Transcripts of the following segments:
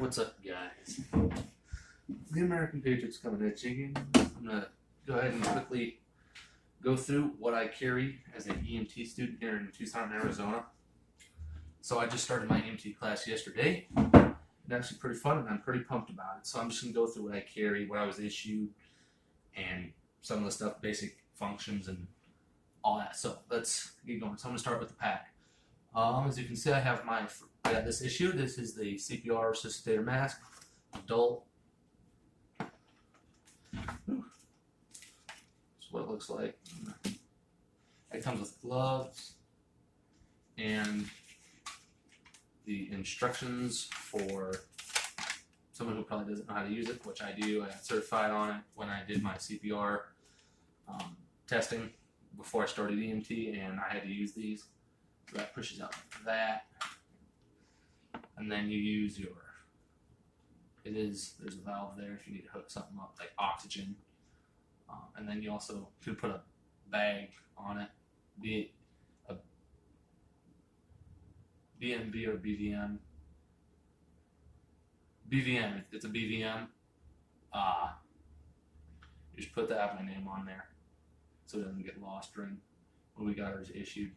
Alright, what's up, guys? The American Patriots coming at you again. I'm going to go ahead and quickly go through what I carry as an EMT student here in Tucson, Arizona. So I just started my EMT class yesterday. It's actually pretty fun, and I'm pretty pumped about it. So I'm just going to go through what I carry, what I was issued, and some of the stuff, basic functions, and all that. So let's get going. So I'm going to start with the pack. As you can see, I got this issue. This is the CPR resuscitator mask, adult. That's what it looks like. It comes with gloves and the instructions for someone who probably doesn't know how to use it, which I do. I got certified on it when I did my CPR testing before I started EMT, and I had to use these. So that pushes out like that. And then you use there's a valve there if you need to hook something up, like oxygen. And then you also could put a bag on it, be it a BNB or BVM. BVM, it's a BVM. You just put that, have my name on there so it doesn't get lost during when we got ours issued.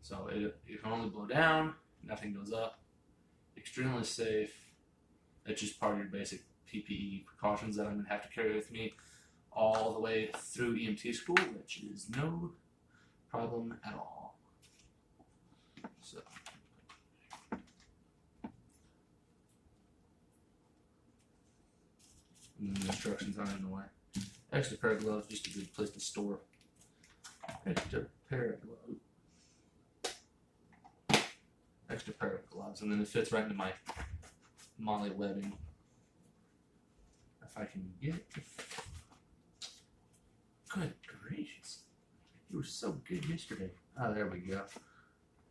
So it can only blow down, nothing goes up. Extremely safe. It's just part of your basic PPE precautions that I'm going to have to carry with me all the way through EMT school, which is no problem at all. So, and the instructions aren't in the way. Extra pair of gloves, just a good place to store. Extra pair of gloves. Extra pair of gloves, and then it fits right into my molly webbing. If I can get it. Good gracious. You were so good yesterday. Oh, there we go.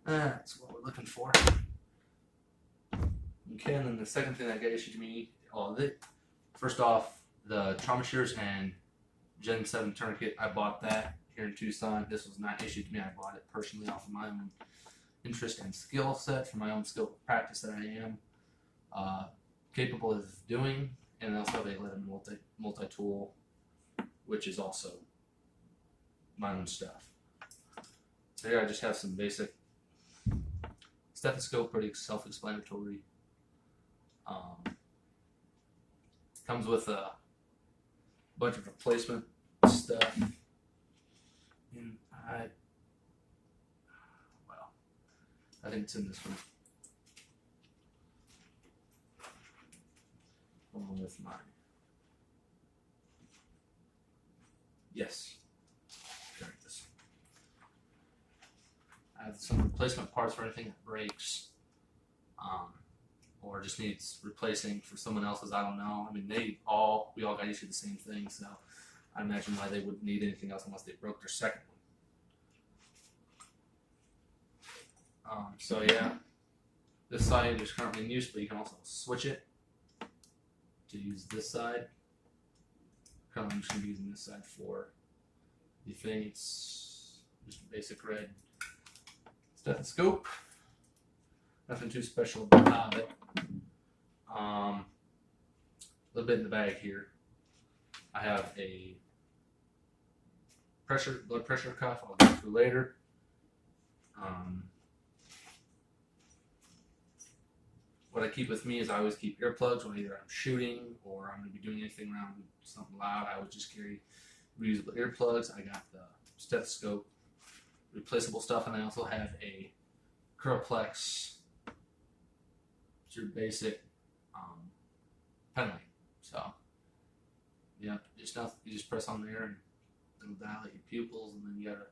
That's what we're looking for. Okay, and then the second thing that got issued to me, first off, the trauma shears and Gen 7 tourniquet. I bought that here in Tucson. This was not issued to me. I bought it personally off of my own interest and skill set for my own skill practice that I am capable of doing, and also they let a multi-tool, which is also my own stuff. So here I just have some basic stethoscope, pretty self-explanatory. Comes with a bunch of replacement stuff, and I think it's in this one. Along with mine. Yes. There it is. I have some replacement parts for anything that breaks. Or just needs replacing for someone else's, I don't know. I mean, we all got issued the same thing, so I imagine why they wouldn't need anything else unless they broke their second one. So yeah, this side is currently in use, but you can also switch it to use this side. Currently I'm just going to be using this side for the thing. It's just a basic red stethoscope. Nothing too special about it. A little bit in the bag here. I have a blood pressure cuff I'll go through later. What I keep with me is I always keep earplugs when either I'm shooting or I'm going to be doing anything around something loud. I would just carry reusable earplugs. I got the stethoscope, replaceable stuff, and I also have a Curlplex. It's your basic pen light. So, yeah, just nothing. You just press on there and it'll dilate your pupils, and then you got a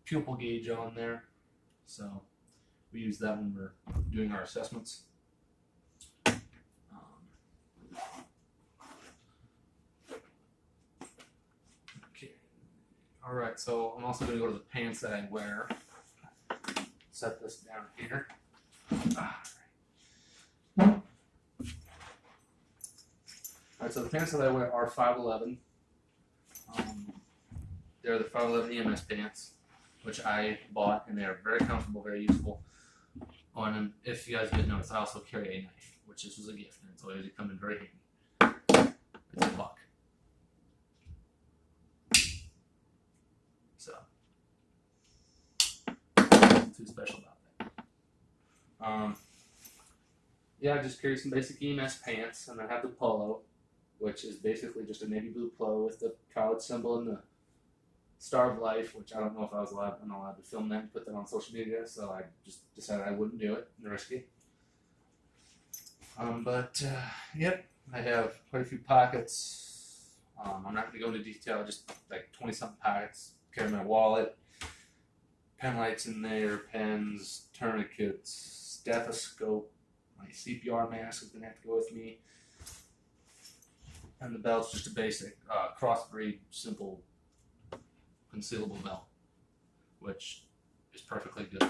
pupil gauge on there. So we use that when we're doing our assessments. Okay. All right. So I'm also going to go to the pants that I wear. Set this down here. Alright, so the pants that I wear are 5'11". They're the 5'11" EMS pants, which I bought, and they are very comfortable, very useful. Oh, and then if you guys didn't notice, I also carry a knife, which this was a gift, and it's always come in very handy. It's a buck. So, nothing too special about that. Yeah, I just carry some basic EMS pants, and I have the polo, which is basically just a navy blue polo with the college symbol and the Star of Life, which I don't know if I'm not allowed to film that and put that on social media, so I just decided I wouldn't do it and risk it. Yep, I have quite a few pockets. I'm not going to go into detail, just like 20-something pockets. Carry my wallet, pen lights in there, pens, tourniquets, stethoscope, my CPR mask is going to have to go with me, and the belt's just a basic crossbreed, simple, concealable belt, which is perfectly good.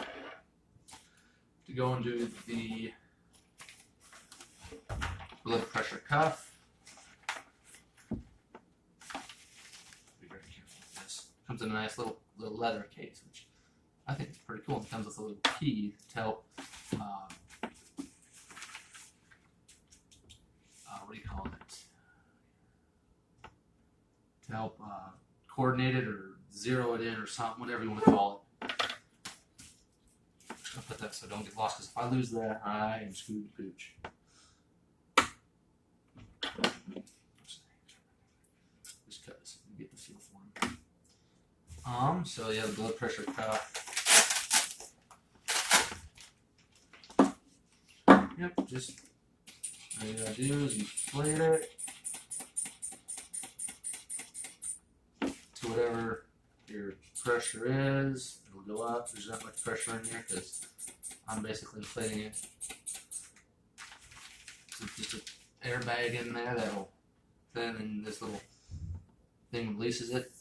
To go and do the blood pressure cuff, be very careful with this. Comes in a nice little leather case, which I think is pretty cool. It comes with a little key to help, what do you call it? To help coordinate it or zero it in or something, whatever you want to call it. I'm just gonna put that so I don't get lost, because if I lose that, I am screwed to pooch. Just because you get the feel for them. So yeah, the blood pressure cuff. Yep, just all you gotta do is inflate it to whatever your pressure is. It'll go up. There's not much pressure in here because I'm basically inflating it. So just an airbag in there that'll then, and this little thing releases it.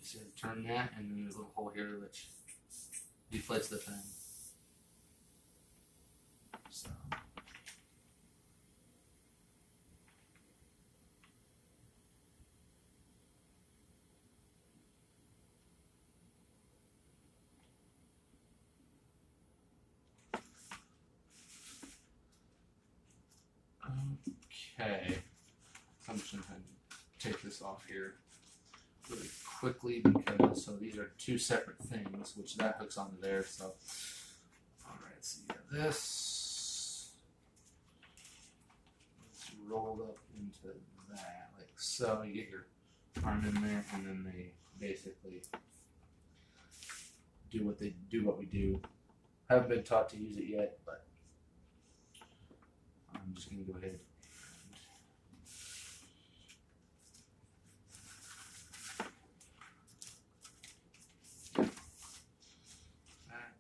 You see how to turn that, and then there's a little hole here which deflates the thing. So. Okay, I'm just going to take this off here really quickly, because so these are two separate things, which that hooks onto there. So, all right, so you got this. It's rolled up into that, like so. You get your arm in there, and then they basically do what we do. I haven't been taught to use it yet, but I'm just going to go ahead. That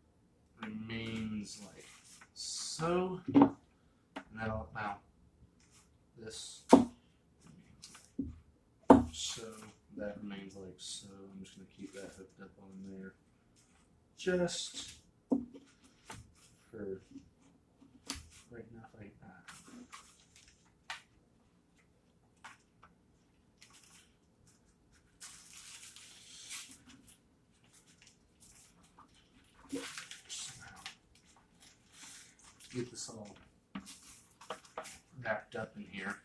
remains like so. And that'll, now, this so, that remains like so. I'm just going to keep that hooked up on there. Just for right now, like that. Get this all wrapped up in here.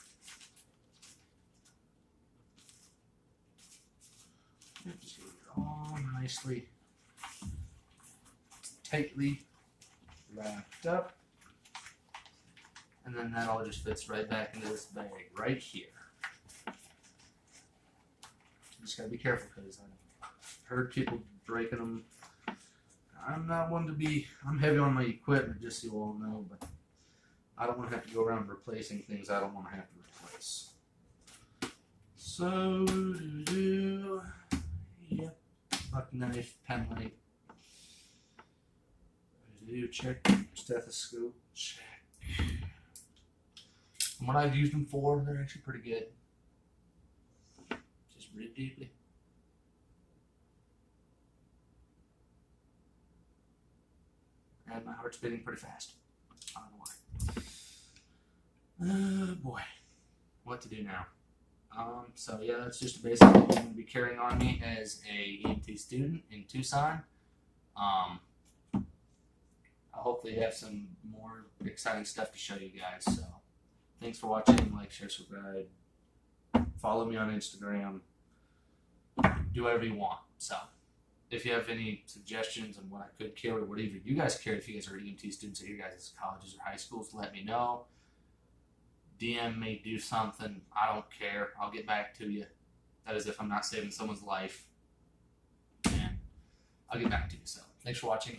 Just get it all nicely, tightly wrapped up. And then that all just fits right back into this bag right here. Just gotta be careful, because I've heard people breaking them. I'm not one to be, I'm heavy on my equipment, just so you all know, but I don't want to have to go around replacing things I don't want to have to replace. So, yep, buck knife, pen light. Check, stethoscope, check. And what I've used them for, they're actually pretty good. Just breathe deeply. And my heart's beating pretty fast. I don't know why. Oh boy. What to do now? So yeah, that's just basically what I'm going to be carrying on me as a EMT student in Tucson. I'll hopefully have some more exciting stuff to show you guys. So thanks for watching. Like, share, subscribe. Follow me on Instagram. Do whatever you want. So if you have any suggestions on what I could carry, or whatever you guys carry, if you guys are EMT students at your guys' colleges or high schools, let me know. DM me, do something. I don't care. I'll get back to you. That is if I'm not saving someone's life. And I'll get back to you. So thanks for watching.